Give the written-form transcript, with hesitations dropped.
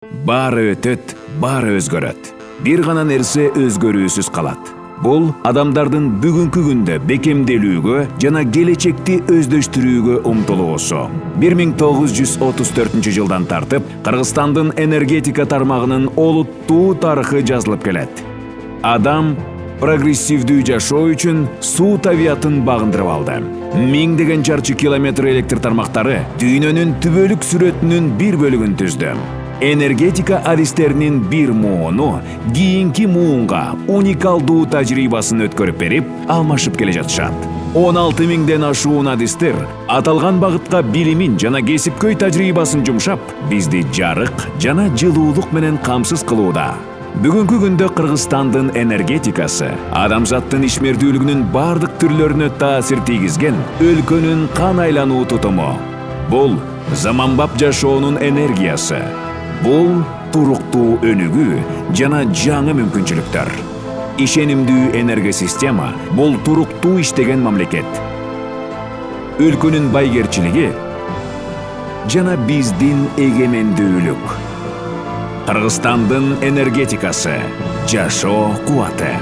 Баары өтөт, баары өзгөрөт. Бир гана нерсе өзгөрүүсүз калат. Бул адамдардын бүгүнкү күндө бекемделүүгө жана келечекти өздөштүрүүгө умтулуусу. 1934 жылдан тартып, Кыргызстандын энергетика тармагынын олуттуу тарыхы жазылып келет. Адам прогрессивдүү жашоо үчүн суу табиятын багындырып алды. Миңдеген чарчы километр электр тармактары дүйнөнүн түбөлүк сүрөтүнүн бир бөлүгүн түздү. Энергетика адистеринин бир мууну кийинки муунга уникалдуу тажрыйбасын өткөрүп берип, алмашып келе жатышат. 16 миңден ашуун адистер аталган багытка билимин жана кесипкөй тажрыйбасын жумшап, бизди жарык жана жылуулук менен камсыз кылууда. Бүгүнкү күндө Кыргызстандын энергетикасы адамзаттын ишмердүүлүгүнүн бардык түрлөрүнө таасир тийгизген өлкөнүн кан айлануу тутуму. Бул заманбап жашоонун энергиясы. Бул туруктуу өнүгүү жана жаңы мүмкүнчүлүктөр. Ишенимдүү энергосистема бул туруктуу иштеген мамлекет. Өлкөнүн байгерчилиги жана биздин эгемендүүлүк. Кыргызстандын энергетикасы, жашоо кубаты.